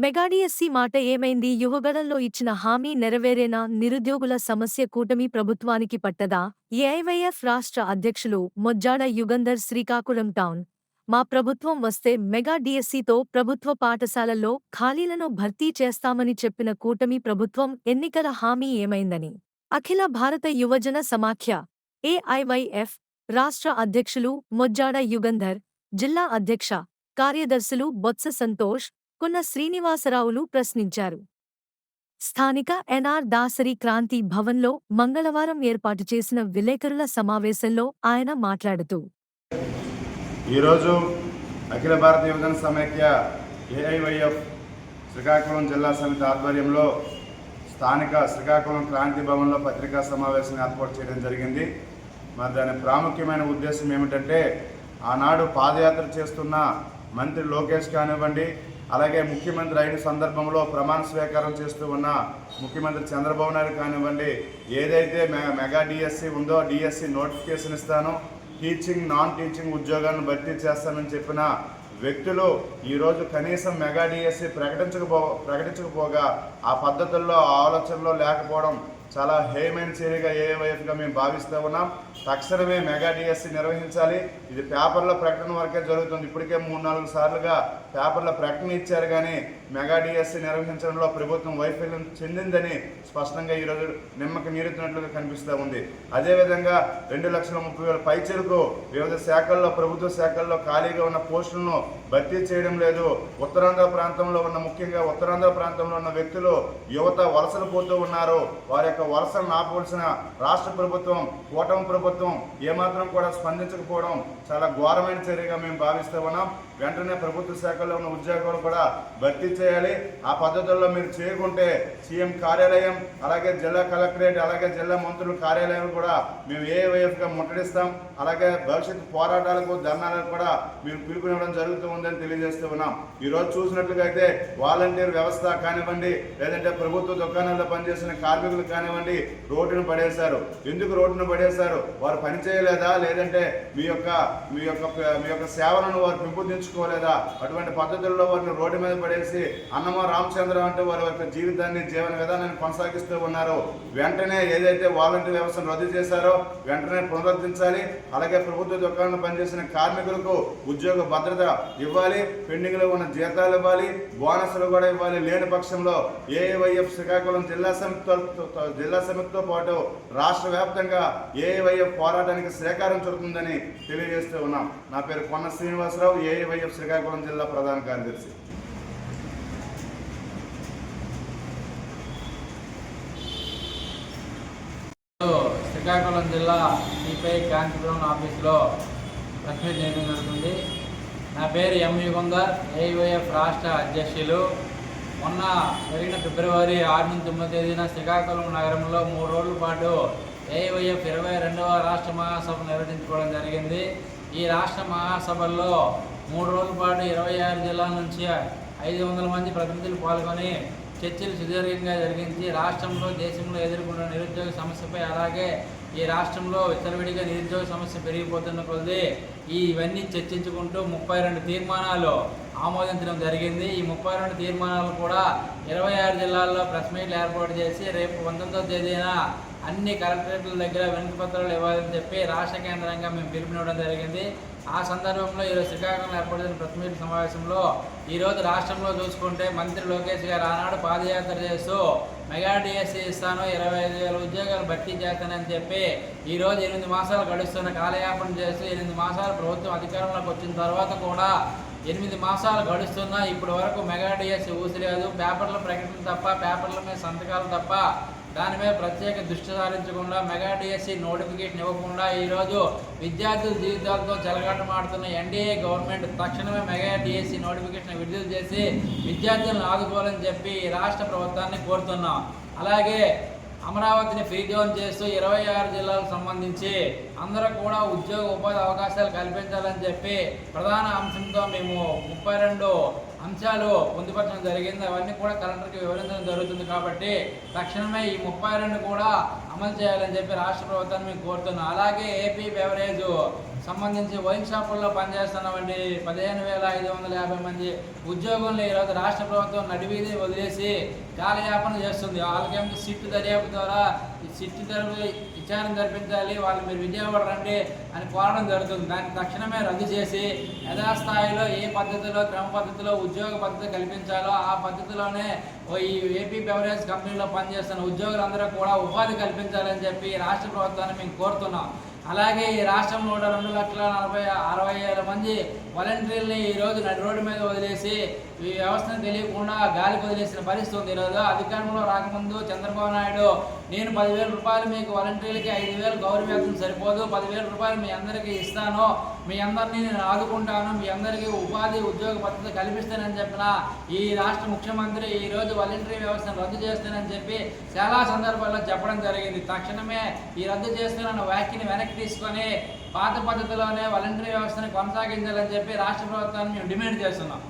Mega DSC మాట ఏమైంది? యువగళంలో ఇచ్చిన హామీ నెరవేరేనా? నిరుద్యోగుల సమస్య కూటమి ప్రభుత్వానికి పట్టదా? ఏఐవైఎఫ్ రాష్ట్ర అధ్యక్షులు మొజ్జాడ యుగంధర్ శ్రీకాకుళం టౌన్ మా ప్రభుత్వం వస్తే మెగా డిఎస్సితో ప్రభుత్వ పాఠశాలల్లో ఖాళీలను భర్తీ చేస్తామని చెప్పిన కూటమి ప్రభుత్వం ఎన్నికల హామీ ఏమైందని అఖిల భారత యువజన సమాఖ్య ఏఐవైఎఫ్ రాష్ట్ర అధ్యక్షులు మొజ్జాడ యుగంధర్, జిల్లా అధ్యక్ష కార్యదర్శులు బొత్స సంతోష్, కొన్న శ్రీనివాసరావులు ప్రశ్నించారు. స్థానిక ఎన్ఆర్ దాసరి క్రాంతి భవన్లో మంగళవారం ఏర్పాటు చేసిన విలేకరుల సమావేశంలో ఆయన మాట్లాడుతూ, ఈరోజు అఖిల భారత యువజన సమైక్య ఏఐవైఎఫ్ శ్రీకాకుళం జిల్లా సమితి ఆధ్వర్యంలో స్థానిక శ్రీకాకుళం క్రాంతి భవన్లో పత్రికా సమావేశం ఏర్పాటు చేయడం జరిగింది. మరి దాని ప్రాముఖ్యమైన ఉద్దేశం ఏమిటంటే, ఆనాడు పాదయాత్ర చేస్తున్న మంత్రి లోకేష్ కానివ్వండి, అలాగే ముఖ్యమంత్రి అయిన సందర్భంలో ప్రమాణ స్వీకారం చేస్తూ ఉన్న ముఖ్యమంత్రి చంద్రబాబు నాయుడు కానివ్వండి, ఏదైతే మెగా డిఎస్సి ఉందో డిఎస్సి నోటిఫికేషన్ ఇస్తాను, టీచింగ్ నాన్ టీచింగ్ ఉద్యోగాలను భర్తీ చేస్తానని చెప్పిన వ్యక్తులు ఈరోజు కనీసం మెగా డిఎస్సి ప్రకటించకపోగా ఆ పద్ధతుల్లో ఆలోచనలో లేకపోవడం చాలా హేయమైన చర్యగా ఏఐవైఎఫ్గా మేము భావిస్తూ ఉన్నాం. తక్షణమే మెగా డిఎస్సి నిర్వహించాలి. ఇది పేపర్ల ప్రకటన వరకే జరుగుతుంది. ఇప్పటికే 3-4 సార్లుగా పేపర్ల ప్రకటన ఇచ్చారు, కానీ మెగా డిఎస్సి నిర్వహించడంలో ప్రభుత్వం వైఫల్యం చెందిందని స్పష్టంగా ఈరోజు నిమ్మకి నీరుతున్నట్లుగా కనిపిస్తూ ఉంది. అదేవిధంగా 2,30,000 పైచలకు వివిధ శాఖల్లో ప్రభుత్వ శాఖల్లో ఖాళీగా ఉన్న పోస్టులను భర్తీ చేయడం లేదు. ఉత్తరాంధ్ర ప్రాంతంలో ఉన్న ముఖ్యంగా ఉత్తరాంధ్ర ప్రాంతంలో ఉన్న వ్యక్తులు యువత వలసలు పోతూ ఉన్నారు. వారి యొక్క వలసలను ఆపవలసిన రాష్ట్ర ప్రభుత్వం, కూటమి ప్రభుత్వం ఏమాత్రం కూడా స్పందించకపోవడం చాలా ఘోరమైన చర్యగా మేము భావిస్తూ ఉన్నాం. వెంటనే ప్రభుత్వ శాఖల్లో ఉన్న ఉద్యోగాలు కూడా భర్తీ చేయాలి. ఆ పద్ధతుల్లో మీరు చేయకుంటే సీఎం కార్యాలయం, అలాగే జిల్లా కలెక్టరేట్, అలాగే జిల్లా మంత్రుల కార్యాలయం కూడా మేము ఏఐవైఎఫ్గా ముట్టడిస్తాం. అలాగే భవిష్యత్తు పోరాటాలకు, ధర్నాలకు కూడా మీరు పిలుపునివ్వడం జరుగుతూ ఉందని తెలియజేస్తూ ఉన్నాం. ఈరోజు చూసినట్లుగా అయితే వాలంటీర్ వ్యవస్థ కానివ్వండి, లేదంటే ప్రభుత్వ దుకాణాల్లో పనిచేసిన కార్మికులు కానివ్వండి, రోడ్డును పడేశారు. ఎందుకు రోడ్డును పడేశారు? వారు పని చేయలేదా? లేదంటే మీ యొక్క సేవలను వారు పెంపొందించుకోలేదా? అటువంటి పద్ధతుల్లో వారిని రోడ్డు మీద పడేసి అన్నమ రామచంద్ర అంటూ వారి యొక్క జీవితాన్ని, జీవన విధానాన్ని కొనసాగిస్తూ ఉన్నారు. వెంటనే ఏదైతే వాలంటీర్ వ్యవస్థను రద్దు చేశారో వెంటనే పునరుద్ధరించాలి. అలాగే ప్రభుత్వ దుకాణంలో పనిచేసిన కార్మికులకు ఉద్యోగ భద్రత ఇవ్వాలి, పెండింగ్లో ఉన్న జీతాలు ఇవ్వాలి, బోనస్లు కూడా ఇవ్వాలి. లేని పక్షంలో ఏఐవైఎఫ్ శ్రీకాకుళం జిల్లా సమితితో పాటు రాష్ట్ర వ్యాప్తంగా ఏఐవైఎఫ్ పోరాటానికి శ్రీకారం చుడుతుందని తెలియజేస్తూ ఉన్నాం. నా పేరు కొన్న శ్రీనివాసరావు, ఏఐవైఎఫ్ శ్రీకాకుళం జిల్లా ప్రధాన కార్యదర్శి. శ్రీకాకుళం జిల్లా సిపిఐ కాంతిపురం ఆఫీసులో ప్రశ్న చేయడం జరుగుతుంది. నా పేరు ఎం యుగంధర్, ఏఐవైఎఫ్ రాష్ట్ర అధ్యక్షులు. మొన్న జరిగిన ఫిబ్రవరి 6 నుంచి 9 తేదీన శ్రీకాకుళం నగరంలో 3 రోజుల పాటు ఏఐవైఎఫ్ 22వ రాష్ట్ర మహాసభ నిర్వహించుకోవడం జరిగింది. ఈ రాష్ట్ర మహాసభల్లో 3 రోజుల పాటు 26 జిల్లాల నుంచి 500 మంది ప్రతినిధులు పాల్గొని చర్చలు సుదీర్ఘంగా జరిగించి రాష్ట్రంలో, దేశంలో ఎదుర్కొన్న నిరుద్యోగ సమస్యపై, అలాగే ఈ రాష్ట్రంలో విచ్చలవిడిగా నిరుద్యోగ సమస్య పెరిగిపోతున్న కొద్దీ ఇవన్నీ చర్చించుకుంటూ 32 తీర్మానాలు ఆమోదించడం జరిగింది. ఈ 32 తీర్మానాలు కూడా 26 జిల్లాల్లో ప్రెస్ మీట్లు ఏర్పాటు చేసి రేపు 19వ తేదీన అన్ని కలెక్టరేట్ల దగ్గర వినతి పత్రాలు ఇవ్వాలని చెప్పి రాష్ట్ర కేంద్రంగా మేము పిలుపునివ్వడం జరిగింది. ఆ సందర్భంలో ఈరోజు శ్రీకాకుళంలో ఏర్పాటు చేసిన ప్రెస్ మీట్ సమావేశంలో ఈరోజు రాష్ట్రంలో చూసుకుంటే మంత్రి లోకేష్ గారు ఆనాడు పాదయాత్ర చేస్తూ మెగా డిఎస్సి ఇస్తాను, 25,000 ఉద్యోగాలు భర్తీ చేస్తానని చెప్పి ఈరోజు 8 మాసాలు గడుస్తున్న కాలయాపన చేస్తూ 8 మాసాలు ప్రభుత్వం అధికారంలోకి వచ్చిన తర్వాత కూడా 8 మాసాలు గడుస్తున్నా ఇప్పటి వరకు మెగా డిఎస్సి ఊసిలేదు. పేపర్ల ప్రకటన తప్ప, పేపర్ల మీద సంతకాలు తప్ప దాని మీద ప్రత్యేక దృష్టి సారించకుండా, మెగా డిఎస్సి నోటిఫికేషన్ ఇవ్వకుండా ఈరోజు విద్యార్థుల జీవితాలతో చెలగాటమాడుతున్న ఎన్డీఏ గవర్నమెంట్ తక్షణమే మెగా డిఎస్సి నోటిఫికేషన్ విడుదల చేసి విద్యార్థులను ఆదుకోవాలని చెప్పి రాష్ట్ర ప్రభుత్వాన్ని కోరుతున్నాం. అలాగే అమరావతిని ఫ్రీ జోన్ చేస్తూ 26 జిల్లాలకు సంబంధించి అందరూ కూడా ఉద్యోగ ఉపాధి అవకాశాలు కల్పించాలని చెప్పి ప్రధాన అంశంతో మేము 32 అంశాలు పొందుపరచడం జరిగింది. అవన్నీ కూడా కలెక్టర్కి వివరించడం జరుగుతుంది. కాబట్టి తక్షణమే ఈ 32 కూడా అమలు చేయాలని చెప్పి రాష్ట్ర ప్రభుత్వాన్ని మేము కోరుతున్నాం. అలాగే ఏపీ బెవరేజ్ సంబంధించి వైన్ షాపుల్లో పనిచేస్తున్నటువంటి 15,550 మంది ఉద్యోగులను ఈరోజు రాష్ట్ర ప్రభుత్వం నడివీధి వదిలేసి కాలయాపన చేస్తుంది. వాళ్ళకేమో సిట్ దర్యాప్తు ద్వారా సిట్ విచారణ జరిపించాలి, వాళ్ళు మీరు విజయవాడ రండి అని కోరడం జరుగుతుంది. దాన్ని తక్షణమే రద్దు చేసి యథాస్థాయిలో ఏ పద్ధతిలో క్రమ పద్ధతిలో ఉద్యోగ పద్ధతి కల్పించాలో ఆ పద్ధతిలోనే ఈ ఏపీ బెవరేజ్ కంపెనీలో పనిచేస్తున్న ఉద్యోగులందరూ కూడా ఉపాధి కల్పించాలని చెప్పి రాష్ట్ర ప్రభుత్వాన్ని మేము కోరుతున్నాం. అలాగే ఈ రాష్ట్రంలో 2,60,000 మంది వాలంటీర్లని ఈరోజు నడి రోడ్డు మీద వదిలేసి ఈ వ్యవస్థను తెలియకుండా గాలికి వదిలేసిన పరిస్థితి ఉంది. ఈరోజు అధికారంలో రాకముందు చంద్రబాబు నాయుడు నేను 10,000 రూపాయలు మీకు వాలంటీర్లకి 5,000 గౌరవేతనం సరిపోదు, 10,000 రూపాయలు మీ అందరికీ ఇస్తాను, మీ అందరినీ నేను ఆదుకుంటాను, మీ అందరికీ ఉపాధి ఉద్యోగ పద్ధతి కల్పిస్తానని చెప్పిన ఈ రాష్ట్ర ముఖ్యమంత్రి ఈరోజు వాలంటీర్ వ్యవస్థను రద్దు చేస్తానని చెప్పి చాలా సందర్భాల్లో చెప్పడం జరిగింది. తక్షణమే ఈ రద్దు చేస్తున్న వ్యాఖ్యని వెనక్కి తీసుకొని పాత పద్ధతిలోనే వాలంటీర్ వ్యవస్థను కొనసాగించాలని చెప్పి రాష్ట్ర ప్రభుత్వాన్ని మేము డిమాండ్ చేస్తున్నాం.